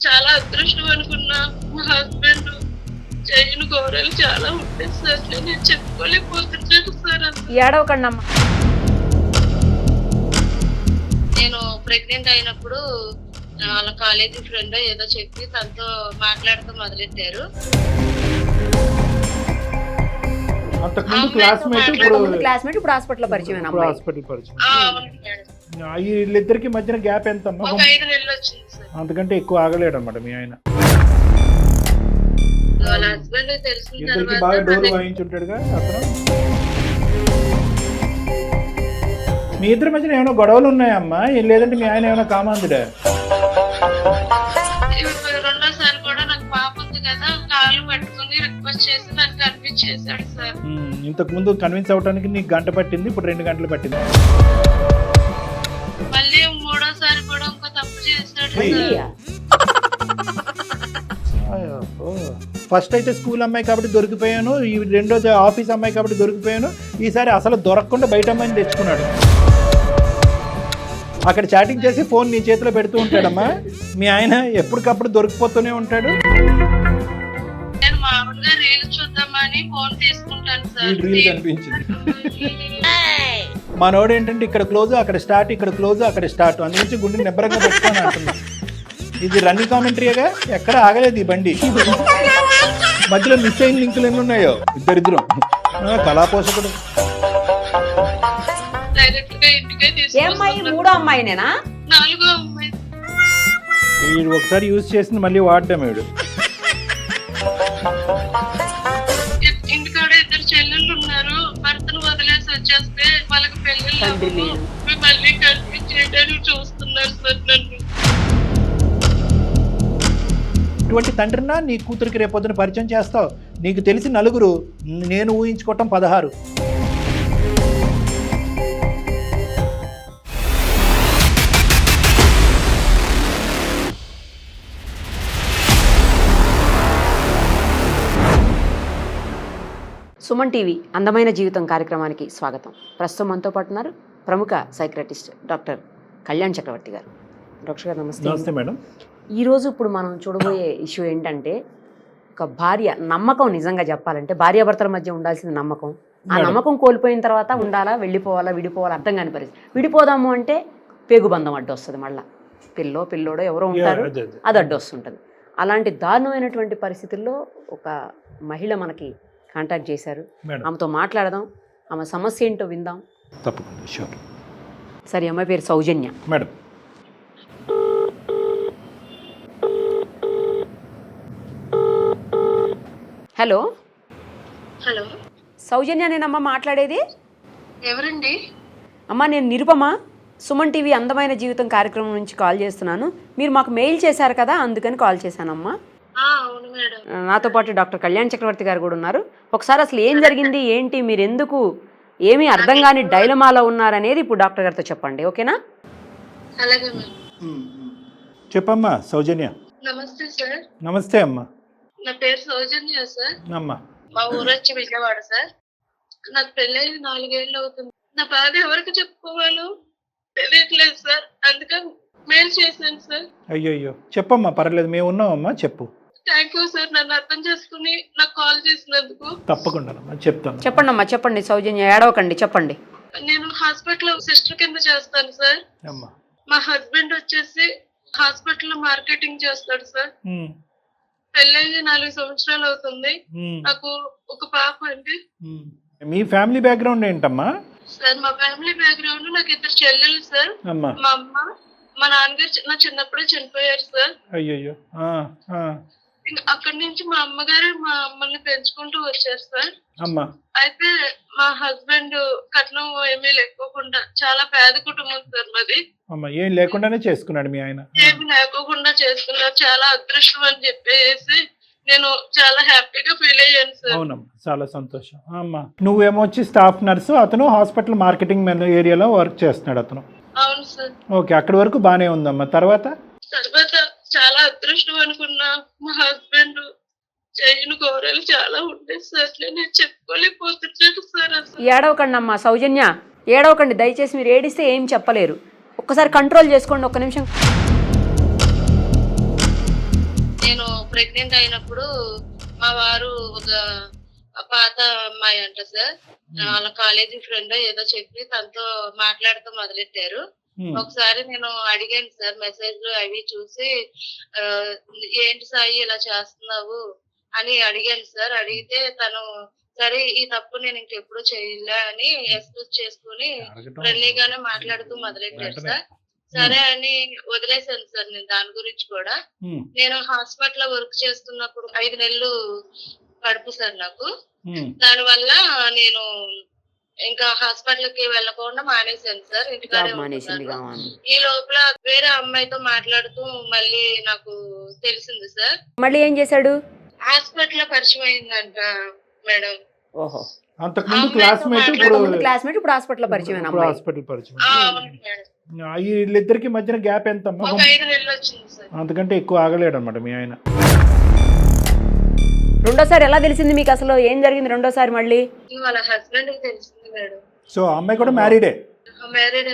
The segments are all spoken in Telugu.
చాలా అదృష్టం అనుకున్నా. మా హస్బెండ్ చేయని ఘోరాలు చాలా ఉంటాయి సార్. నేను చెప్పుకోలేకపోతున్నాను సార్. ఏడవకండి అమ్మ. నేను ప్రెగ్నెంట్ అయినప్పుడు వాళ్ళ కాలేజీ ఫ్రెండ్ ఏదో చెప్పి తనతో మాట్లాడుతూ మొదలెట్టారు. అంతకుముందు క్లాస్మేట్, ఇప్పుడు హాస్పిటల్ పరిచయం. హాస్పిటల్ పరిచయం. అవును మేడం. వీళ్ళిద్దరికి మధ్యన గ్యాప్ ఎంత? ఒక 5 నెలలు వచ్చింది సార్. అంతకంటే ఎక్కువ ఆగలేడు అనమాట మీ ఆయన. వాళ్ళ హస్బెండ్ తెలిసిన ఇద్దరికి బాగా డోర్ వాయించుంటాడుగా అతను. మీ ఇద్దరి మధ్యన ఏమైనా గొడవలు ఉన్నాయమ్మా? లేదంటే మీ ఆయన ఏమైనా కామాందుడా? రెండోసారి కూడా నాకు పాప ఉంది కదా, కాళ్ళు పట్టుకుని రిక్వెస్ట్ చేసి నాకు కన్విన్స్ చేశాడు సార్. ఇంతకు ముందు కన్విన్స్ అవడానికి నీకు గంట పట్టింది, ఇప్పుడు 2 గంటలు పట్టింది. మళ్ళీ మూడోసారి కూడా ఇంకో తప్పు చేశాడు సార్. ఫస్ట్ అయితే స్కూల్ అమ్మాయి కాబట్టి దొరికిపోయాను, ఈ రెండోది ఆఫీస్ అమ్మాయి కాబట్టి దొరికిపోయాను, ఈసారి అసలు దొరకకుండా బయట అమ్మాయిని తెచ్చుకున్నాడు. అక్కడ చాటింగ్ చేసి ఫోన్ నీ చేతిలో పెడుతూ ఉంటాడమ్మా. మీ ఆయన ఎప్పటికప్పుడు దొరికిపోతూనే ఉంటాడు. నేను మామూలుగా రీల్స్ చూద్దామని ఫోన్ తీసుకుంటాను సార్. రీల్ కనిపించింది. మనోడు ఏంటంటే ఇక్కడ క్లోజ్ అక్కడ స్టార్ట్, ఇక్కడ క్లోజ్ అక్కడ స్టార్ట్, అందుగురించి గుండె నిబ్బరంగా పెట్టుకొని అంటున్నా. ఇది రన్నింగ్ కామెంటరీగా ఎక్కడ ఆగలేదు ఈ బండి. మధ్యలో మిస్ అయిన లింకులు ఎన్ని ఉన్నాయో ఇద్దరిద్దరం. కళాపోషకుడు. మూడో అమ్మాయినేనా? 4వ అమ్మాయి. వీడు ఒకసారి యూజ్ చేసింది మళ్ళీ వాడడం. వీడు ఇంటికాడ 2 చెల్లెళ్ళు ఉన్నారు. భర్తను వదిలేసి వచ్చేస్తే వాళ్ళకి పెళ్ళిళ్ళు మళ్ళీ కనిపించేయడానికి చూస్తున్నారు సార్ నన్ను. ఇటువంటి తండ్రినా నీ కూతురికి రేపొద్దున పరిచయం చేస్తావు. నీకు తెలిసి 4, నేను ఊహించుకోవటం 16. సుమన్ టీవీ అందమైన జీవితం కార్యక్రమానికి స్వాగతం. ప్రస్తుతం మనతో పాటు ఉన్నారు ప్రముఖ సైక్రటిస్ట్ డాక్టర్ కళ్యాణ్ చక్రవర్తి గారు. డాక్టర్ గారు నమస్తే. నమస్తే మేడం. ఈరోజు ఇప్పుడు మనం చూడబోయే ఇష్యూ ఏంటంటే, ఒక భార్య నమ్మకం, నిజంగా చెప్పాలంటే భార్యాభర్తల మధ్య ఉండాల్సిన నమ్మకం, ఆ నమ్మకం కోల్పోయిన తర్వాత ఉండాలా, వెళ్ళిపోవాలా, విడిపోవాలా అర్థం కాని పరిస్థితి. విడిపోదాము అంటే పేగుబంధం అడ్డొస్తుంది, మళ్ళీ పిల్లోడో ఎవరో ఉంటారు, అది అడ్డొస్తుంటుంది. అలాంటి దారుణమైనటువంటి పరిస్థితుల్లో ఒక మహిళ మనకి కాంటాక్ట్ చేశారు. ఆమెతో మాట్లాడదాం, ఆమె సమస్య ఏంటో విందాం. తప్పకుండా, షూర్. సరే, అమ్మాయి పేరు సౌజన్య మేడం. హలో. హలో, సౌజన్య నేనమ్మా మాట్లాడేది. ఎవరండి? అమ్మా నేను నిరుపమ, సుమన్ టీవీ అందమైన జీవితం కార్యక్రమం నుంచి కాల్ చేస్తున్నాను. మీరు మాకు మెయిల్ చేశారు కదా, అందుకని కాల్ చేశానమ్మా. అవును మేడం. నాతో పాటు డాక్టర్ కళ్యాణ్ చక్రవర్తి గారు కూడా ఉన్నారు. ఒకసారి అసలు ఏం జరిగింది ఏంటి, మీరు ఎందుకు ఏమీ అర్థం కాని డైలమాలో ఉన్నారనేది ఇప్పుడు డాక్టర్ గారితో చెప్పండి, ఓకేనా? అలాగే మేడం. చెప్పమ్మా సౌజన్య. నమస్తే సార్. నమస్తే అమ్మా. నా పేరు సౌజన్య సార్. అమ్మా. మా ఊరు వచ్చి విజయవాడ సార్. నాకు పెళ్ళి 4 ఏళ్ళు అవుతుంది. నా బాధ ఎవరికి చెప్పుకోవాలో తెలియట్లేదు సార్, అందుకని మెయిల్ చేశాను సార్. అయ్యో చెప్పమ్మా, పర్లేదు, మేము ఉన్నామమ్మా, చెప్పు. థ్యాంక్ యూ సార్, నన్ను అర్థం చేసుకుని నాకు కాల్ చేసినందుకు. తప్పకుండా చెప్తాను. చెప్పండి అమ్మా, చెప్పండి సౌజన్య, ఏడవకండి, చెప్పండి. నేను హాస్పిటల్ సిస్టర్ కింద చేస్తాను సార్. అమ్మా. మా హస్బెండ్ వచ్చేసి హాస్పిటల్ మార్కెటింగ్ చేస్తాడు సార్. పెళ్ళి 4 సంవత్సరాలు అవుతుంది. నాకు ఒక పాప అండి. మీ ఫ్యామిలీ బ్యాక్గ్రౌండ్ ఏంటమ్మా? సార్ మా ఫ్యామిలీ బ్యాక్గ్రౌండ్, నాకు 2 చెల్లెలు సార్. మా అమ్మ, మా నాన్నగారు నా చిన్నప్పుడే చనిపోయారు సార్. అయ్యో. అక్కడి నుంచి మా అమ్మగారు మా అమ్మల్ని పెంచుకుంటూ వచ్చారు సార్. అమ్మా. అయితే మా హస్బెండ్ కట్నం ఏమీ లేకోకుండా, చాలా పేద కుటుంబం సార్ మాది. అమ్మా, ఏం లేకుండానే చేసుకున్నాడు మీ ఆయన? ఏమి లేకోకుండా చేసుకున్నారు. చాలా అదృష్టం అని చెప్పేసి నేను చాలా హ్యాపీగా ఫీల్ అయ్యాను సార్. అవునమ్మా, చాలా సంతోషం. అమ్మా, నువ్వేమో వచ్చి స్టాఫ్ నర్సు, అతను హాస్పిటల్ మార్కెటింగ్ ఏరియాలో వర్క్ చేస్తున్నాడు అతను. అవును సార్. ఓకే, అక్కడి వరకు బానే ఉందమ్మా. తర్వాత చాలా అదృష్టం అనుకున్నా. మా హస్బెండ్ చేయని ఘోరాలు చాలా ఉంటాయి సార్. నేను చెప్పుకోలేకపోతున్నాను సార్. అసలు ఏడవకండి అమ్మా సౌజన్య, ఏడవకండి దయచేసి. మీరు ఏడిస్తే ఏం చెప్పలేరు. ఒక్కసారి కంట్రోల్ చేసుకోండి, ఒక్క నిమిషం. నేను ప్రెగ్నెంట్ అయినప్పుడు మా వారు ఒక పాత అమ్మాయి అంట సార్, వాళ్ళ కాలేజీ ఫ్రెండ్ ఏదో చెప్పి తనతో మాట్లాడుతూ మొదలెట్టారు. ఒకసారి నేను అడిగాను సార్, మెసేజ్లు అవి చూసి ఏంటి సాయి ఇలా చేస్తున్నావు అని అడిగాను సార్. అడిగితే తను సరే ఈ తప్పు నేను ఇంకెప్పుడు చేయలే అని ఎక్స్క్యూజ్ చేసుకుని ఫ్రెండ్లీగానే మాట్లాడుతూ మొదలెట్టారు సార్. సరే అని వదిలేసాను సార్ నేను దాని గురించి కూడా. నేను హాస్పిటల్ లో వర్క్ చేస్తున్నప్పుడు 5 నెలలు కడుపు సార్ నాకు. దానివల్ల నేను ఇంకా హాస్పిటల్ కి వెళ్ళకుండా మానేశాను సార్, ఇంటికాడే ఉంటున్నాను. ఈ లోపల వేరే అమ్మాయితో మాట్లాడుతూ మళ్ళీ నాకు తెలిసింది సార్. మళ్ళీ ఏం చేశాడు? హాస్పిటల్ లో పరిచయం అయిందంట మేడం. ఓహో, అంతకుముందు క్లాస్మేట్, ఇప్పుడు హాస్పిటల్ పరిచయం. హాస్పిటల్ పరిచయం. వీళ్ళిద్దరికి మధ్యన గ్యాప్ ఎంత? 5 నెలలు వచ్చింది సార్. అంతకంటే ఎక్కువ ఆగలేడు అనమాట మీ ఆయన. రెండోసారి ఎలా తెలిసింది మీకు? అసలు ఏం జరిగింది రెండోసారి? మళ్ళీ వాళ్ళ హస్బెండ్ కి తెలిసింది మేడం. సో అమ్మాయి కూడా మ్యారీడే? మ్యారీడ్.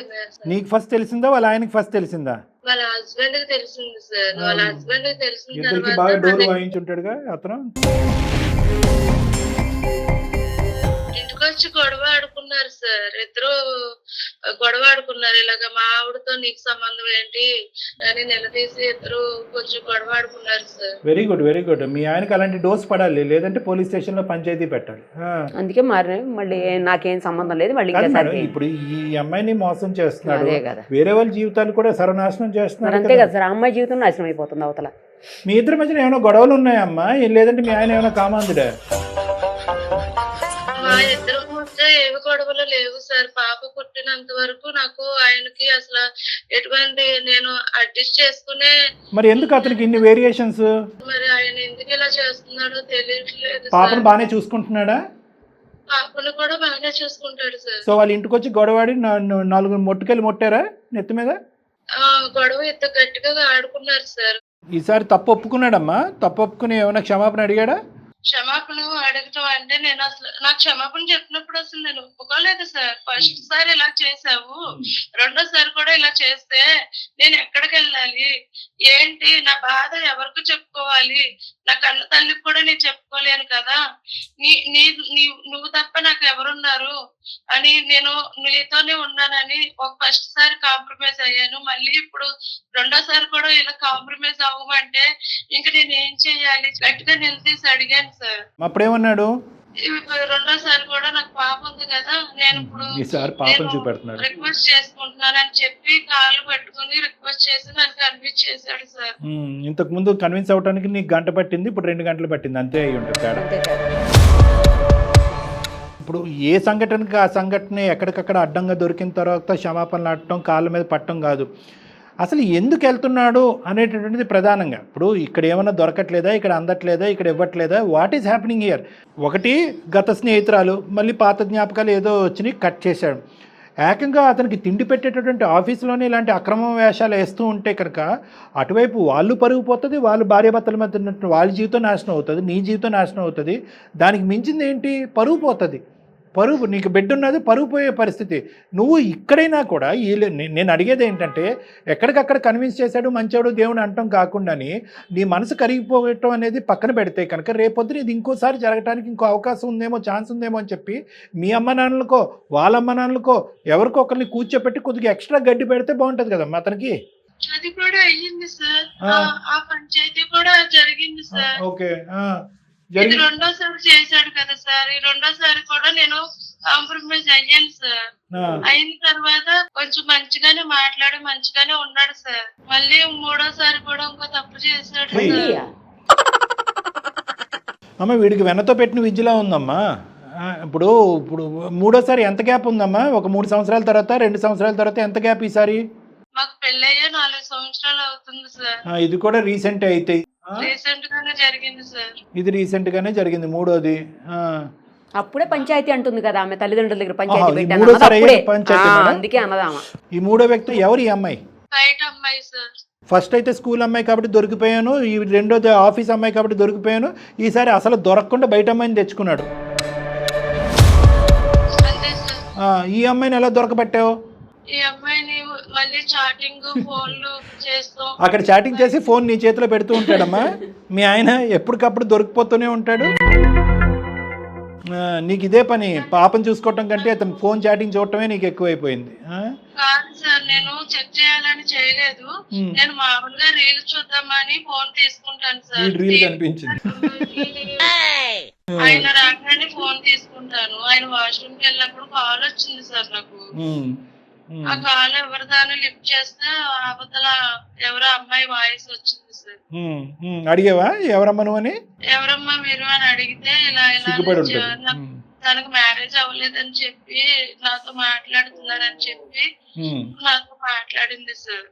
నీకు ఫస్ట్ తెలిసిందా వాళ్ళ ఆయనకి ఫస్ట్ తెలిసిందా? వాళ్ళ హస్బెండ్ కి తెలిసింది సార్. వాళ్ళ హస్బెండ్ కి తెలిసిన ఇద్దరికి బాగా డోర్ వాయించుంటాడుగా అతను. ఇంటికి వచ్చి గొడవ ఆడుకున్నారు సార్, ఇద్దరు గొడవ ఆడుకున్నారు. ఇలాగ మా ఆవిడతో నీకు సంబంధం ఏంటి అని నిలదీసి ఇద్దరు కొంచెం గొడవ ఆడుకున్నారు sir. Very good, very good. మీ ఆయనకి అలాంటి డోస్ పడాలి, లేదంటే పోలీస్ స్టేషన్ లో పంచాయతీ పెట్టాలి. అందుకే మరి మళ్ళీ నాకేం సంబంధం లేదు. మళ్ళీ ఇప్పుడు ఈ అమ్మాయిని మోసం చేస్తున్నాడు, వేరే వాళ్ళ జీవితాలు కూడా సర్వనాశనం చేస్తున్నారు. అంతే కదా సార్, అమ్మాయి జీవితం నాశనం అయిపోతుంది అవతల. మీ ఇద్దరి మధ్యన ఏమైనా గొడవలు ఉన్నాయమ్మా, లేదంటే మీ ఆయన ఏమైనా కామాంధుడా? మా ఇద్దరు మధ్య ఏవి గొడవలు లేవు సార్. పాప పుట్టినంత వరకు నాకు ఆయనకి అసలు ఎటువంటి నేను అడ్జస్ట్ చేసుకునే. మరి ఎందుకు అతనికి ఇన్ని వేరియేషన్స్? మరి ఆయన ఎందుకు ఇలా చేస్తున్నాడో తెలియట్లేదు. పాపను బాగానే చూసుకుంటున్నాడా? పాపను కూడా బాగానే చూసుకుంటాడు సార్. సో వాళ్ళ ఇంటికి వచ్చి గొడవాడి 4 మొట్టుకెళ్ళి మొట్టారా నెత్తి మీద? గొడవ ఎంత గట్టిగా ఆడుకున్నారు సార్. ఈసారి తప్పు ఒప్పుకున్నాడమ్మా? తప్పు ఒప్పుకుని ఏమైనా క్షమాపణ అడిగాడా? క్షమాపణ అడగటం అంటే నేను అసలు నాకు క్షమాపణ చెప్పినప్పుడు అసలు నేను ఒప్పుకోలేదు సార్. ఫస్ట్ సారి ఇలా చేసావు, రెండోసారి కూడా ఇలా చేస్తే నేను ఎక్కడికి వెళ్ళాలి, ఏంటి నా బాధ ఎవరికి చెప్పుకోవాలి, నా కన్న తల్లికి కూడా నేను చెప్పుకోలేను కదా, నువ్వు తప్ప నాకు ఎవరున్నారు అని నేను నీతోనే ఉన్నానని ఒక ఫస్ట్ సారి కాంప్రమైజ్ అయ్యాను. మళ్ళీ ఇప్పుడు రెండోసారి కూడా ఇలా కాంప్రమైజ్ అవ్వమంటే ఇంక నేను ఏం చెయ్యాలి? గట్టిగా నిలదీసి అడిగాను సార్. అప్పుడేమన్నాడు? రెండోసారి కూడా నాకు పాప ఉంది కదా, నేను ఇప్పుడు రిక్వెస్ట్ చేసుకుంటున్నాను అని చెప్పి కాళ్ళు పట్టుకుని రిక్వెస్ట్ చేసి నన్ను కన్విన్స్ చేశాడు సార్. ఇంతకు ముందు కన్విన్స్ అవడానికి నీకు గంట పట్టింది, ఇప్పుడు 2 గంటలు పట్టింది, అంతే అయి ఉంటుంది. ఇప్పుడు ఏ సంఘటనకి ఆ సంఘటన ఎక్కడికక్కడ అడ్డంగా దొరికిన తర్వాత క్షమాపణలు ఆడటం, కాళ్ళ మీద పట్టడం కాదు, అసలు ఎందుకు వెళ్తున్నాడు అనేటటువంటిది ప్రధానంగా. ఇప్పుడు ఇక్కడ ఏమైనా దొరకట్లేదా, ఇక్కడ అందట్లేదా, ఇక్కడ ఇవ్వట్లేదా, వాట్ ఈజ్ హ్యాపెనింగ్ హియర్? ఒకటి గత స్నేహితురాలు, మళ్ళీ పాత జ్ఞాపకాలు ఏదో వచ్చినాయి, కట్ చేశాడు. ఏకంగా అతనికి తిండి పెట్టేటటువంటి ఆఫీసులోనే ఇలాంటి అక్రమ వేషాలు వేస్తూ ఉంటే కనుక అటువైపు వాళ్ళు పరుగు పోతుంది, వాళ్ళు భార్యాభర్తల మధ్య వాళ్ళ జీవితం నాశనం అవుతుంది, నీ జీవితం నాశనం అవుతుంది. దానికి మించింది ఏంటి? పరుగు పోతుంది. పరువు, నీకు బిడ్డ ఉన్నది, పరువు పోయే పరిస్థితి. నువ్వు ఇక్కడైనా కూడా నేను అడిగేది ఏంటంటే, ఎక్కడికక్కడ కన్విన్స్ చేశాడు మంచోడు దేవుడు అంటాం కాకుండాని నీ మనసు కరిగిపోవటం అనేది పక్కన పెడితే కనుక రేపొద్దున ఇది ఇంకోసారి జరగడానికి ఇంకో అవకాశం ఉందేమో, ఛాన్స్ ఉందేమో అని చెప్పి మీ అమ్మ నాన్నలకో వాళ్ళ అమ్మ నాన్నలకో ఎవరికో ఒకరిని కూర్చోపెట్టి కొద్దిగా ఎక్స్ట్రా గడ్డి పెడితే బాగుంటుంది కదమ్మా అతనికి. అది కూడా అయ్యింది సార్, ఆ పంచాయతీ కూడా జరిగింది సార్. ఓకే, ఇది రెండోసారి చేశాడు కదా సార్. ఈ రెండోసారి కూడా నేను కాంప్రమైజ్ అయ్యాను సార్. అయిన తర్వాత కొంచెం మంచిగానే మాట్లాడి మంచిగానే ఉన్నాడు సార్. మళ్ళీ మూడోసారి కూడా ఇంకో తప్పు చేశాడు సార్. అమ్మ వీడికి వెనతో పెట్టిన విద్యలా ఉందమ్మా. ఇప్పుడు మూడోసారి ఎంత గ్యాప్ ఉందమ్మా? ఒక 3 సంవత్సరాల తర్వాత, 2 సంవత్సరాల తర్వాత ఎంత గ్యాప్ ఈసారి? మాకు పెళ్ళయ్యే 4 సంవత్సరాలు అవుతుంది సార్. ఇది కూడా రీసెంట్ అయితే రీసెంట్ గానే జరిగింది సార్. ఇది రీసెంట్ గానే జరిగింది, మూడోది. అప్పుడే పంచాయతీ అంటుంది కదా ఆమె తల్లిదండ్రుల దగ్గర పంచాయతీ అందుకే అన్నదామా. ఈ మూడో వ్యక్తి ఎవరు? ఈ అమ్మాయి బయట అమ్మాయి సార్. ఫస్ట్ అయితే స్కూల్ అమ్మాయి కాబట్టి దొరికిపోయాను, ఈ రెండోది ఆఫీస్ అమ్మాయి కాబట్టి దొరికిపోయాను, ఈసారి అసలు దొరకకుండా బయట అమ్మాయిని తెచ్చుకున్నాడు. ఈ అమ్మాయిని ఎలా దొరకబట్టావు? ఈ అమ్మాయిని మళ్ళీ చాటింగ్ ఫోన్లు చేస్తాం. అక్కడ చాటింగ్ చేసి ఫోన్ నీ చేతిలో పెడుతూ ఉంటాడమ్మా. మీ ఆయన ఎప్పటికప్పుడు దొరికిపోతూనే ఉంటాడు. నీకు ఇదే పని, పాపను చూసుకోవటం కంటే అతను ఫోన్ చాటింగ్ చూడటమే నీకు ఎక్కువైపోయింది. కాదు సార్, నేను చెక్ చేయాలని చేయలేదు. నేను మామూలుగా రీల్స్ చూద్దామని ఫోన్ తీసుకుంటాను సార్. రీల్ కనిపించింది. ఆయన రాగానే ఫోన్ తీసుకుంటాను. ఆయన వాష్రూమ్ కి వెళ్ళినప్పుడు కాల్ వచ్చింది సార్ నాకు. ఆ కాల్ ఎవరిదాన్ని లిఫ్ట్ చేస్తే అవతల ఎవరో అమ్మాయి వాయిస్ వచ్చింది సార్. అడిగావా ఎవరమ్మా నువ్వు అని? ఎవరమ్మా మీరు అని అడిగితే ఇలా తనకు మ్యారేజ్ అవ్వలేదని చెప్పి నాతో మాట్లాడుతున్నారని చెప్పి నాతో మాట్లాడింది సార్.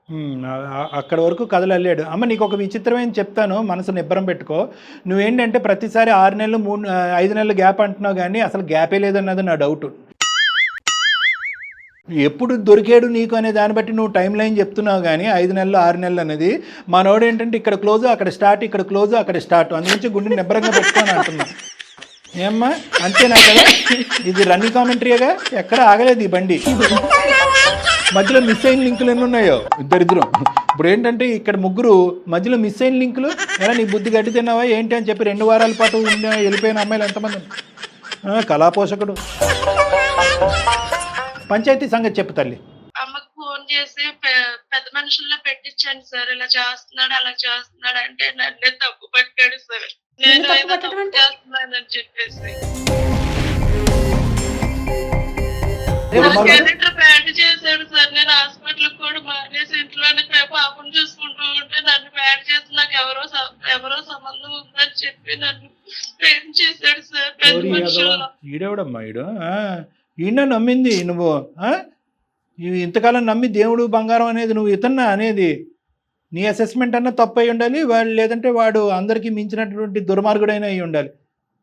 అక్కడ వరకు కథలు అల్లాడు. అమ్మ నీకు ఒక విచిత్రమైన చెప్తాను, మనసు నిబ్బరం పెట్టుకో. నువ్వేంటంటే ప్రతిసారి 6 నెలలు 5 నెలలు గ్యాప్ అంటున్నావు, కానీ అసలు గ్యాపే లేదన్నది నా డౌట్. ఎప్పుడు దొరికాడు నీకు అనే దాన్ని బట్టి నువ్వు టైం లైన్ చెప్తున్నావు, కానీ 5 నెలలు 6 నెలలు అనేది మనోడు ఏంటంటే ఇక్కడ క్లోజ్ అక్కడ స్టార్ట్, ఇక్కడ క్లోజ్ అక్కడ స్టార్ట్, అందుగురించి గుండె నిబ్బరంగా పెట్టుకొని అంటున్నా. ఏమ్మా అంతేనా కదా? ఇది రన్నింగ్ కామెంటరీగా, ఎక్కడ ఆగలేదు ఈ బండి. మధ్యలో మిస్ అయిన లింకులు ఎన్ని ఉన్నాయో ఇద్దరిద్దరం. ఇప్పుడు ఏంటంటే ఇక్కడ ముగ్గురు మధ్యలో మిస్ అయిన లింకులు. ఎలా నీ బుద్ధి గడ్డి తిన్నావా ఏంటి అని చెప్పి 2 వారాల పాటు వెళ్ళిపోయిన అమ్మాయిలు ఎంతమంది? కళాపోషకుడు. పంచాయతీ సంగతి చెప్పు తల్లి. అమ్మకు ఫోన్ చేసి పెద్ద మనుషుల్లో పెట్టించాను సార్. ఇలా చేస్తున్నాడు అలా చేస్తున్నాడు అంటే నన్నే తప్పు పట్టాడు సార్. నేను ఏదో తప్పు చేస్తున్నానని చెప్పేసి క్యారెక్టర్ బ్యాడ్ చేశాడు సార్. నేను హాస్పిటల్ కూడా మానేసి ఇంట్లోనే పాపం చూసుకుంటూ ఉంటే నన్ను బ్యాడ్ చేసి నాకు ఎవరో సంబంధం ఉందని చెప్పి నన్ను ప్రేమ చేశాడు సార్. పెద్ద మనుషుల్లో ఈడేవడమ్మా ఈడు? ఈయన నమ్మింది నువ్వు. ఇంతకాలం నమ్మి దేవుడు బంగారం అనేది నువ్వు ఇతన్నా అనేది. నీ అసెస్మెంట్ అన్నా తప్పు అయి ఉండాలి, లేదంటే వాడు అందరికీ మించినటువంటి దుర్మార్గుడైనా అయి ఉండాలి.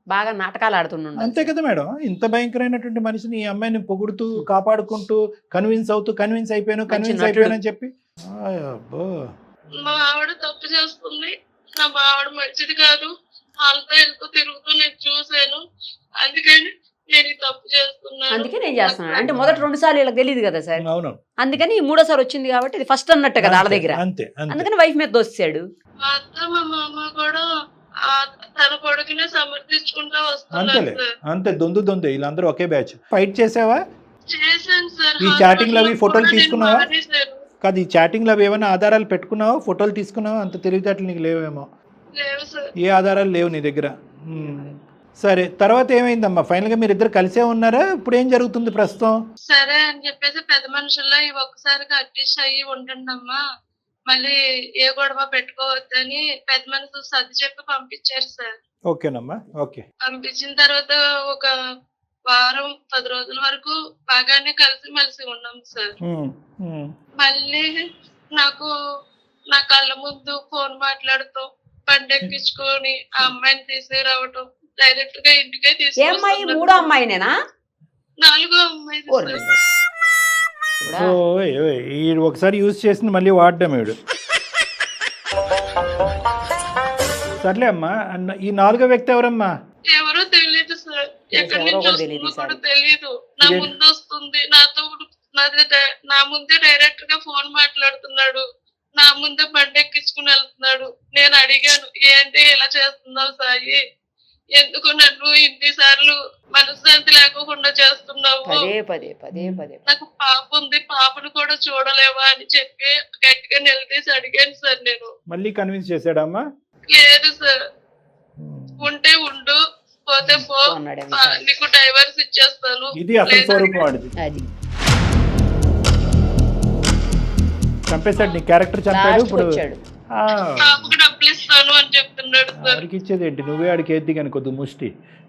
బాగా నాటకాలు ఆడుతున్నాడు. అంతే కదా మేడం? ఇంత భయంకరమైనటువంటి మనిషిని ఈ అమ్మాయిని పొగుడుతూ కాపాడుకుంటూ కన్విన్స్ అయిపోయాను అని చెప్పి. మా ఆవిడ తప్పు చేస్తుంది, నా ఆవిడ మంచిది కాదు, వాళ్ళతో వెళ్తూ తిరుగుతూ నేను చూసాను, అందుకని నేను తప్పు చేస్తున్నాను. అందుకే నేను చేస్తున్నాను అంటే మొదటి 2 సార్లు వీళ్ళకి తెలియదు కదా సార్. అవును. అందుకని 3వ సారి వచ్చింది కాబట్టి ఇది ఫస్ట్ అన్నట్టు కదా వాళ్ళ దగ్గర. అంతే. అందుకని వైఫ్ మీద దోస్తాడు. మా అత్త మా మామ కూడా తన కొడుకునే సమర్థించుకుంటా వస్తున్నారు సార్. అంతే దొందు వీళ్ళందరూ ఒకే బ్యాచ్. ఫైట్ చేసావా? చేశాను సార్. ఈ చాటింగ్ లో ఫోటోలు తీసుకున్నావా? కాదు, ఈ చాటింగ్ లో ఏమైనా ఆధారాలు పెట్టుకున్నావా? ఫోటోలు తీసుకున్నావా? అంత తెలివితేటలు నీకు లేవేమో. లేవు సార్. ఏ ఆధారాలు లేవు నీ దగ్గర. సరే, తర్వాత ఏమైందమ్మా? ఫైనల్ గా మీరు ఇద్దరు కలిసే ఉన్నారా? ఇప్పుడు ఏం జరుగుతుంది ప్రస్తుతం? సరే అని చెప్పేసి పెద్ద మనుషుల్లో ఈ ఒక్కసారిగా అడ్జస్ట్ అయ్యి ఉంటుండమ్మా, మళ్ళీ ఏ గొడవ పెట్టుకోవద్దని పెద్ద మనుషులు సర్ది చెప్పి పంపించారు సార్. ఓకేనమ్మా, ఓకే. పంపించిన తర్వాత ఒక వారం 10 రోజుల వరకు బాగానే కలిసి మెలిసి ఉన్నాం సార్. మళ్ళీ నాకు నా కళ్ళ ముందు ఫోన్ మాట్లాడుతూ పండెక్కించుకొని ఆ అమ్మాయిని తీసుకురావటం, డైరెక్ట్ గా ఇంటికే అమ్మాయి 3వ అమ్మాయినేనా? 4వ అమ్మాయి. ఒకసారి యూజ్ చేసింది మళ్ళీ వాడడం వీడు. సర్లే అమ్మా, ఈ 4వ వ్యక్తి ఎవరమ్మా? ఎవరో తెలియదు సార్, ఎక్కడి నుంచి వస్తుందో కూడా తెలియదు. నా ముందు వస్తుంది, నా ముందే డైరెక్ట్ గా ఫోన్ మాట్లాడుతున్నాడు, నా ముందే బండి ఎక్కించుకుని వెళ్తున్నాడు. నేను అడిగాను, ఏంటి ఇలా చేస్తున్నావు సాయి, ఎందుకు నన్ను ఇన్నిసార్లు మనశ్శాంతి లేకుండా చేస్తున్నావు, నాకు పాప ఉంది, పాపను కూడా చూడలేవా అని చెప్పి గట్టిగా నిలదీసి అడిగాను సార్. నేను మళ్ళీ కన్విన్స్ చేశాడమ్మా? లేదు సార్, ఉంటే ఉండు, పోతే పో, నీకు డైవర్స్ ఇచ్చేస్తాను. ఇది అసలు స్వరూపం వాడిది. చంపేశాడు, నీ క్యారెక్టర్ చంపాడు. ఇప్పుడు పాపకు డబ్బులు ఇస్తాను అని చెప్తున్నాడు సార్. ఆడికి ఇచ్చేది ఏంటి? నువ్వే ఆడికి ఎద్ది కానీ కొద్ది ముష్టి.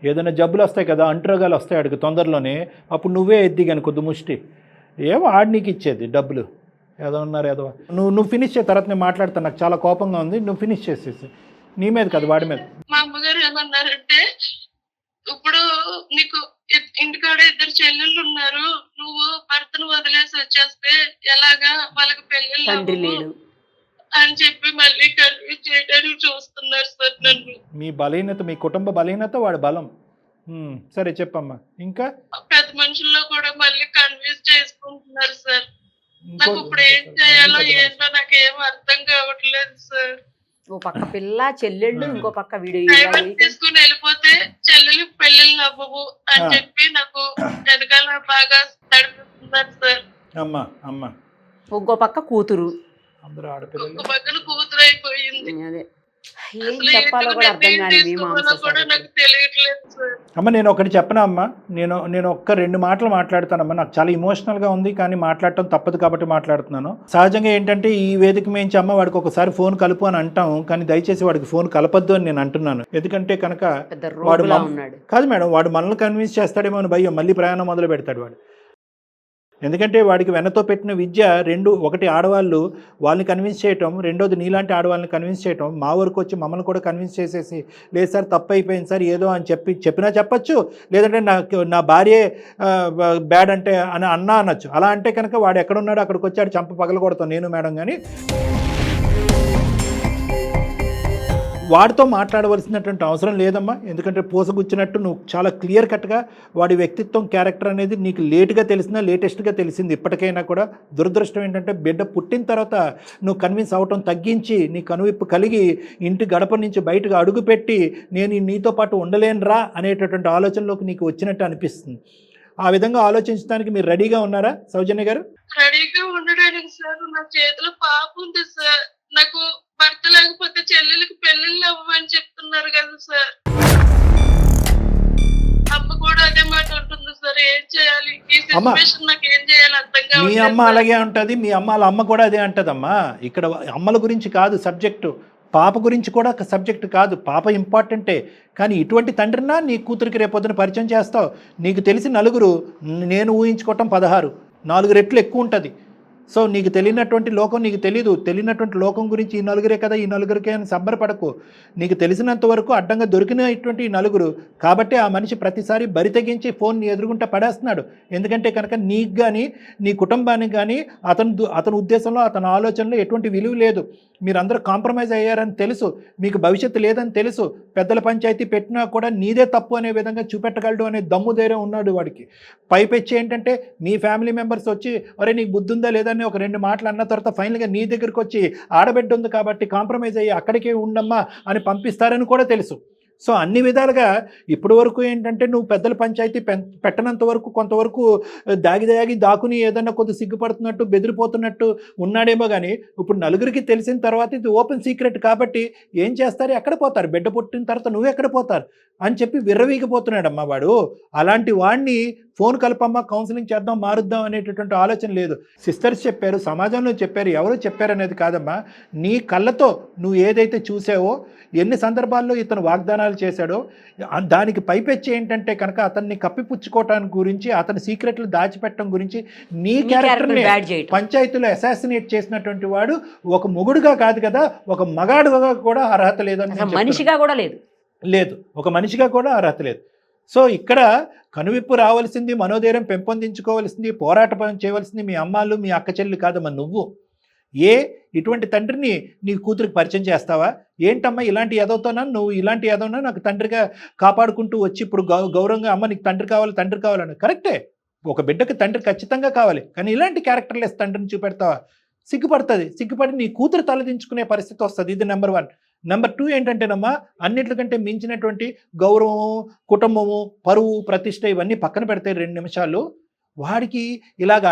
ఏదైనా జబ్బులు వస్తాయి కదా, అంటురోగాలు వస్తాయి ఆడికి తొందరలోనే, అప్పుడు నువ్వే ఎద్ది కానీ కొద్ది ముష్టి. ఏమో ఆడి నీకు ఇచ్చేది డబ్బులు. ఏదో ఉన్నారు ఏదో. నువ్వు ఫినిష్ చేయ, తర్వాత నేను మాట్లాడతాను, నాకు చాలా కోపంగా ఉంది, నువ్వు ఫినిష్ చేసేసి. నీ మీద కదా, వాడి మీద. మా అమ్మగారు ఏమన్నారంటే, ఇప్పుడు నీకు ఇంటికాడ 2 చెల్లెళ్ళు ఉన్నారు, నువ్వు భర్తను వదిలేసి వచ్చేస్తే ఎలాగా, వాళ్ళకి పెళ్ళిళ్ళు అని చెప్పి మళ్ళీ కన్విన్స్ చేయడానికి చూస్తున్నారు సార్ నన్ను. మీ బలహీనత, మీ కుటుంబ బలహీనత వాడి బలం. సరే చెప్పమ్మా. ఇంకా పెద్ద మనుషుల్లో కూడా మళ్ళీ కన్విన్స్ చేసుకుంటున్నారు సార్. నాకు ఇప్పుడు ఏం చేయాలో ఏంటో నాకు ఏం అర్థం కావట్లేదు సార్. ఓ పక్క పిల్ల చెల్లెళ్ళు, ఇంకో పక్క వీడియో డైవర్స్ తీసుకుని వెళ్ళిపోతే చెల్లెలు పెళ్ళిళ్ళు అవ్వవు అని చెప్పి నాకు వెనకాల బాగా నడిపిస్తున్నారు సార్. అమ్మా అమ్మా ఇంకో పక్క కూతురు, అందరూ ఆడపిల్లలు. ఒక పక్కన కూతురు అయిపోయింది. అదే ఏం అసలు చెప్పాలో ఎందుకు కూడా అర్థం నిర్ణయం కాని తీసుకోవాలో కూడా నాకు తెలియట్లేదు సార్. అమ్మ నేను ఒకటి చెప్పనా అమ్మా, నేను ఒక్క 2 మాటలు మాట్లాడతానమ్మా. నాకు చాలా ఇమోషనల్గా ఉంది, కానీ మాట్లాడటం తప్పదు కాబట్టి మాట్లాడుతున్నాను. సహజంగా ఏంటంటే ఈ వేదిక మేంచి అమ్మ వాడికి ఒకసారి ఫోన్ కలుపు అని అంటాం, కానీ దయచేసి వాడికి ఫోన్ కలపద్దు అని నేను అంటున్నాను. ఎందుకంటే కనుక పెద్ద వాడు రోగులా ఉన్నాడు. కాదు మేడం, వాడు మనల్ని కన్విన్స్ చేస్తాడేమో అని భయం, మళ్ళీ ప్రయాణం మొదలు పెడతాడు వాడు. ఎందుకంటే వాడికి వెన్నతో పెట్టిన విద్య 2, ఒకటి ఆడవాళ్ళు వాళ్ళని కన్విన్స్ చేయటం, రెండోది నీలాంటి ఆడవాళ్ళని కన్విన్స్ చేయటం. మా వరకు వచ్చి మమ్మల్ని కూడా కన్విన్స్ చేసేసి లేదు సార్ తప్పు అయిపోయింది సార్ ఏదో అని చెప్పినా చెప్పచ్చు, లేదంటే నా భార్యే బ్యాడ్ అంటే అని అనొచ్చు. అలా అంటే కనుక వాడు ఎక్కడున్నాడో అక్కడికి వచ్చాడు చంప పగల కొడతాం నేను మేడం. కానీ వాడితో మాట్లాడవలసినటువంటి అవసరం లేదమ్మా. ఎందుకంటే పూసగుచ్చినట్టు నువ్వు చాలా క్లియర్ కట్గా వాడి వ్యక్తిత్వం, క్యారెక్టర్ అనేది నీకు లేట్గా తెలిసినా లేటెస్ట్గా తెలిసింది ఇప్పటికైనా కూడా. దురదృష్టం ఏంటంటే బిడ్డ పుట్టిన తర్వాత నువ్వు కన్విన్స్ అవటం తగ్గించి, నీ కనువిప్పు కలిగి ఇంటి గడప నుంచి బయటకు అడుగుపెట్టి నేను నీతో పాటు ఉండలేనురా అనేటటువంటి ఆలోచనలోకి నీకు వచ్చినట్టు అనిపిస్తుంది. ఆ విధంగా ఆలోచించడానికి మీరు రెడీగా ఉన్నారా సౌజన్య గారు? రెడీగా ఉండడానికి సార్ నా చేతిలో పాప ఉంది సార్. నాకు భర్త లేకపోతే చెల్లెలకి పెళ్ళిళ్ళు అవ్వమని చెప్తున్నారు కదా సార్. అమ్మ కూడా అదే మాట ఉంటుంది సార్. ఏం చేయాలి ఈ సిచ్యువేషన్, నాకు ఏం చేయాలి అర్థం కాదు. మీ అమ్మ అలాగే ఉంటుంది, మీ అమ్మ కూడా అదే అంటదమ్మా. ఇక్కడ అమ్మల గురించి కాదు సబ్జెక్టు, పాప గురించి కూడా సబ్జెక్టు కాదు. పాప ఇంపార్టెంటే, కానీ ఇటువంటి తండ్రినా నీ కూతురికి రేపొద్దున పరిచయం చేస్తావు. నీకు తెలిసి 4, నేను ఊహించుకోవటం 16, 4 రెట్లు ఎక్కువ ఉంటుంది. సో నీకు తెలియనటువంటి లోకం నీకు తెలీదు. తెలియనటువంటి లోకం గురించి ఈ 4 కదా, ఈ 4 అని సంబరపడకు. నీకు తెలిసినంత వరకు అడ్డంగా దొరికినటువంటి ఈ 4 కాబట్టి ఆ మనిషి ప్రతిసారి బరి తెగించి ఫోన్ని ఎదురుగుంటా పడేస్తున్నాడు. ఎందుకంటే కనుక నీకు కానీ నీ కుటుంబానికి కానీ అతని ఉద్దేశంలో, అతని ఆలోచనలో ఎటువంటి విలువ లేదు. మీరందరూ కాంప్రమైజ్ అయ్యారని తెలుసు, మీకు భవిష్యత్తు లేదని తెలుసు. పెద్దల పంచాయతీ పెట్టినా కూడా నీదే తప్పు అనే విధంగా చూపెట్టగలడు అనే దమ్ము ధైర్యం ఉన్నాడు వాడికి. పైపెచ్చి ఏంటంటే మీ ఫ్యామిలీ మెంబర్స్ వచ్చి ఒరే నీకు బుద్ధి ఉందా లేదా అని ఒక 2 మాటలు అన్న తర్వాత ఫైనల్గా నీ దగ్గరికి వచ్చి ఆడబిడ్డ ఉంది కాబట్టి కాంప్రమైజ్ అయ్యి అక్కడికే ఉండమ్మా అని పంపిస్తారని కూడా తెలుసు. సో అన్ని విధాలుగా ఇప్పటి వరకు ఏంటంటే నువ్వు పెద్దల పంచాయతీ పెట్టనంత వరకు కొంతవరకు దాకుని ఏదన్నా కొద్ది సిగ్గుపడుతున్నట్టు బెదిరిపోతున్నట్టు ఉన్నాడేమో. కానీ ఇప్పుడు 4కి తెలిసిన తర్వాత ఇది ఓపెన్ సీక్రెట్ కాబట్టి ఏం చేస్తారు, ఎక్కడ పోతారు, బిడ్డ పుట్టిన తర్వాత నువ్వు ఎక్కడ పోతారు అని చెప్పి విర్రవీగిపోతున్నాడమ్మా వాడు. అలాంటి వాడిని ఫోన్ కలపమ్మా, కౌన్సిలింగ్ చేద్దాం, మారుద్దాం అనేటటువంటి ఆలోచన లేదు. సిస్టర్స్ చెప్పారు, సమాజంలో చెప్పారు, ఎవరు చెప్పారు అనేది కాదమ్మా. నీ కళ్ళతో నువ్వు ఏదైతే చూసావో, ఎన్ని సందర్భాల్లో ఇతను వాగ్దానాలు చేశాడో, దానికి పైపెచ్చి ఏంటంటే కనుక అతన్ని కప్పిపుచ్చుకోవటానికి గురించి, అతని సీక్రెట్లు దాచిపెట్టడం గురించి నీ క్యారెక్టర్ని పంచాయతీలో అసాసినేట్ చేసినటువంటి వాడు ఒక మొగుడుగా కాదు కదా, ఒక మగాడుగా కూడా అర్హత లేదని, మనిషిగా కూడా లేదు, ఒక మనిషిగా కూడా అర్హత లేదు. సో ఇక్కడ కనువిప్పు రావాల్సింది, మనోధైర్యం పెంపొందించుకోవాల్సింది, పోరాటం చేయవలసింది మీ అమ్మాళ్ళు, మీ అక్క చెల్లి కాదమ్మా నువ్వు. ఇటువంటి తండ్రిని నీ కూతురికి పరిచయం చేస్తావా? ఏంటమ్మా ఇలాంటి ఎదవుతానా, నువ్వు ఇలాంటి ఎదవునా నాకు తండ్రిగా కాపాడుకుంటూ వచ్చి ఇప్పుడు గౌరవంగా అమ్మ నీకు తండ్రి కావాలని. కరెక్టే, ఒక బిడ్డకి తండ్రి ఖచ్చితంగా కావాలి, కానీ ఇలాంటి క్యారెక్టర్లెస్ తండ్రిని చూపెడతావా? సిగ్గుపడి నీ కూతురు తలదించుకునే పరిస్థితి వస్తుంది. ఇది నెంబర్ 1. నెంబర్ 2 ఏంటంటేనమ్మా, అన్నిటికంటే మించినటువంటి గౌరవము, కుటుంబము, పరువు, ప్రతిష్ట ఇవన్నీ పక్కన పెడితే 2 నిమిషాలు వాడికి ఇలాగా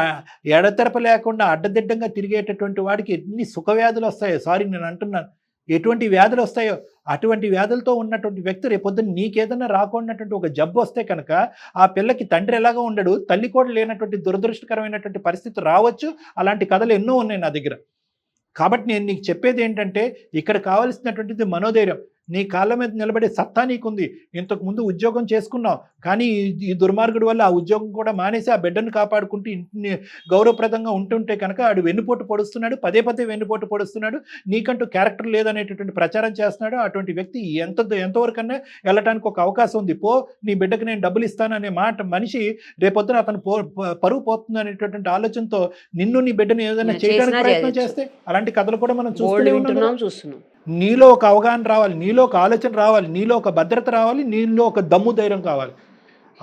ఎడతెరప లేకుండా అడ్డదిడ్డంగా తిరిగేటటువంటి వాడికి ఎన్ని సుఖవ్యాధులు వస్తాయో, సారీ నేను అంటున్నాను, ఎటువంటి వ్యాధులు వస్తాయో అటువంటి వ్యాధులతో ఉన్నటువంటి వ్యక్తి రేపొద్దున నీకేదన్నా రాకున్నటువంటి ఒక జబ్బు వస్తే కనుక ఆ పిల్లకి తండ్రి ఎలాగా ఉండడు, తల్లి కూడా లేనటువంటి దురదృష్టకరమైనటువంటి పరిస్థితి రావచ్చు. అలాంటి కథలు ఎన్నో ఉన్నాయి నా దగ్గర. కాబట్టి నేను నీకు చెప్పేది ఏంటంటే ఇక్కడ కావాల్సినటువంటిది మనోధైర్యం. నీ కాళ్ళ మీద నిలబడే సత్తా నీకుంది. ఇంతకుముందు ఉద్యోగం చేసుకున్నావు, కానీ ఈ దుర్మార్గుడి వల్ల ఆ ఉద్యోగం కూడా మానేసి ఆ బిడ్డను కాపాడుకుంటూ ఇంటిని గౌరవప్రదంగా ఉంటుంటే కనుక ఆడు వెన్నుపోటు పొడుస్తున్నాడు, పదే వెన్నుపోటు పొడుస్తున్నాడు, నీకంటూ క్యారెక్టర్ లేదనేటటువంటి ప్రచారం చేస్తున్నాడు. అటువంటి వ్యక్తి ఎంతవరకన్నా వెళ్ళటానికి ఒక అవకాశం ఉంది. నీ బిడ్డకు నేను డబ్బులు ఇస్తాననే మనిషి రేపొద్దున అతను పరువు పోతుంది అనేటటువంటి ఆలోచనతో నిన్ను నీ బిడ్డను ఏదైనా చేయడానికి ప్రయత్నం చేస్తే అలాంటి కథలు కూడా మనం చూస్తున్నాం. నీలో ఒక అవగాహన రావాలి, నీలో ఒక ఆలోచన రావాలి, నీలో ఒక భద్రత రావాలి, నీలో ఒక దమ్ము ధైర్యం కావాలి.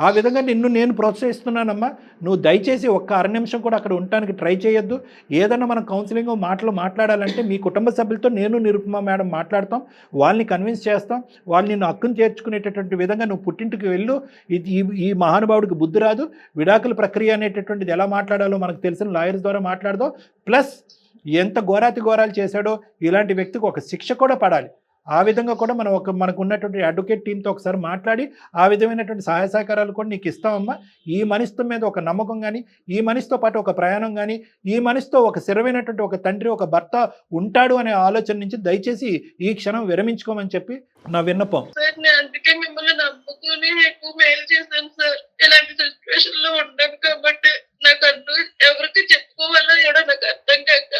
ఆ విధంగా నిన్ను నేను ప్రోత్సహిస్తున్నానమ్మా. నువ్వు దయచేసి ఒక్క అర నిమిషం కూడా అక్కడ ఉండటానికి ట్రై చేయొద్దు. ఏదన్నా మనం కౌన్సిలింగ్ మాటలు మాట్లాడాలంటే మీ కుటుంబ సభ్యులతో నేను నిరుపమ మేడం మాట్లాడతాం, వాళ్ళని కన్విన్స్ చేస్తాం, వాళ్ళు నిన్ను హక్కును చేర్చుకునేటటువంటి విధంగా నువ్వు పుట్టింటికి వెళ్ళు. ఈ మహానుభావుడికి బుద్ధి రాదు, విడాకుల ప్రక్రియ అనేటటువంటిది ఎలా మాట్లాడాలో మనకు తెలిసిన లాయర్స్ ద్వారా మాట్లాడదాం. ప్లస్ ఎంత ఘోరాతి ఘోరాలు చేశాడో ఇలాంటి వ్యక్తికి ఒక శిక్ష కూడా పడాలి. ఆ విధంగా కూడా మనకు ఉన్నటువంటి అడ్వకేట్ టీంతో ఒకసారి మాట్లాడి ఆ విధమైనటువంటి సహాయ సహకారాలు కూడా నీకు ఇస్తామమ్మా. ఈ మనిషితో మీద ఒక నమ్మకం కానీ, ఈ మనిషితో పాటు ఒక ప్రయాణం కానీ, ఈ మనిషితో ఒక స్థిరమైనటువంటి ఒక తండ్రి ఒక భర్త ఉంటాడు అనే ఆలోచన నుంచి దయచేసి ఈ క్షణం విరమించుకోమని చెప్పి నా విన్నపం. సార్ నేను అందుకే మిమ్మల్ని నమ్ముకుని ఎక్కువ మెయిల్ చేశాను సార్. ఇలాంటి సిచ్యువేషన్ లో ఉన్నాను కాబట్టి నాకు ఎవరికి చెప్పుకోవాలో కూడా నాకు అర్థం కాక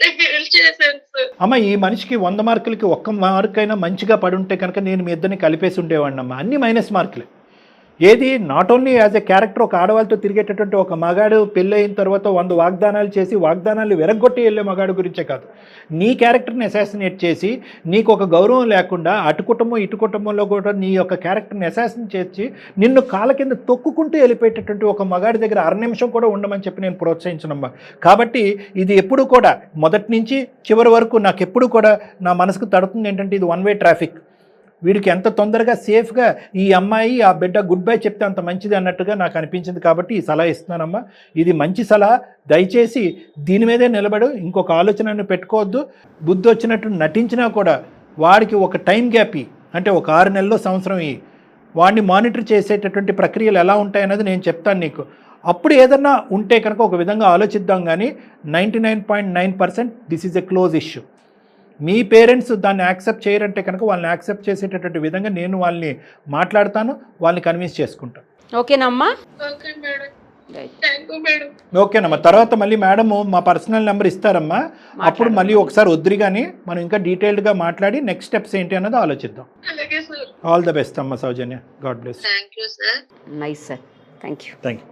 నేను మెయిల్ చేశాను సార్. అమ్మ, ఈ మనిషికి 100 మార్కులకి ఒక్క మార్క్ అయినా మంచిగా పడి ఉంటే కనుక నేను మీ ఇద్దరిని కలిపేసి ఉండేవాడిని అమ్మ. అన్ని మైనస్ మార్కులే. ఏది not only as a character ఒక ఆడవాళ్ళతో తిరిగేటటువంటి ఒక మగాడు పెళ్ళి అయిన తర్వాత 100 వాగ్దానాలు చేసి వాగ్దానాలు వెరగొట్టి వెళ్ళే మగాడు గురించే కాదు, నీ క్యారెక్టర్ని అసాసినేట్ చేసి నీకు ఒక గౌరవం లేకుండా అటు కుటుంబం ఇటు కుటుంబంలో కూడా నీ యొక్క క్యారెక్టర్ని అసాసినేట్ చేసి నిన్ను కాళ్ళ కింద తొక్కుకుంటూ వెళ్ళిపోయేటటువంటి ఒక మగాడి దగ్గర అర నిమిషం కూడా ఉండమని చెప్పి నేను ప్రోత్సహించనమ్మా. కాబట్టి ఇది ఎప్పుడు కూడా మొదటి నుంచి చివరి వరకు నాకు ఎప్పుడు కూడా నా మనసుకు తడుతుంది ఏంటంటే ఇది 1 వే ట్రాఫిక్. వీడికి ఎంత తొందరగా సేఫ్గా ఈ అమ్మాయి ఆ బిడ్డ గుడ్ బై చెప్తే అంత మంచిది అన్నట్టుగా నాకు అనిపించింది. కాబట్టి ఈ సలహా ఇస్తున్నానమ్మా. ఇది మంచి సలహా. దయచేసి దీని మీదే నిలబడు, ఇంకొక ఆలోచనను పెట్టుకోవద్దు. బుద్ధి వచ్చినట్టు నటించినా కూడా వాడికి ఒక టైం గ్యాప్ అంటే ఒక 6 నెలల్లో సంవత్సరం వాడిని మానిటర్ చేసేటటువంటి ప్రక్రియలు ఎలా ఉంటాయన్నది నేను చెప్తాను నీకు. అప్పుడు ఏదన్నా ఉంటే కనుక ఒక విధంగా ఆలోచిద్దాం. కానీ 99.9% this is a close issue. Me parents దాన్ని యాక్సెప్ట్ చేయరంటే కనుక వాళ్ళని యాక్సెప్ట్ చేసేటటువంటి విధంగా నేను వాళ్ళని మాట్లాడతాను, వాళ్ళని కన్విన్స్ చేసుకుంటాను. ఓకేనమ్మా? Okay madam, thank you madam. ఓకేనమ్మా. తర్వాత మళ్ళీ మేడము మా పర్సనల్ నెంబర్ ఇస్తారమ్మా. అప్పుడు మళ్ళీ ఒకసారి వద్దురు కానీ మనం ఇంకా డీటెయిల్డ్గా మాట్లాడి నెక్స్ట్ స్టెప్స్ ఏంటి అన్నది ఆలోచిద్దాం. అలాగే సార్. ఆల్ ద బెస్ట్ అమ్మా Soujanya. God bless. Thank you sir. Nice sir. Thank you. Thank you.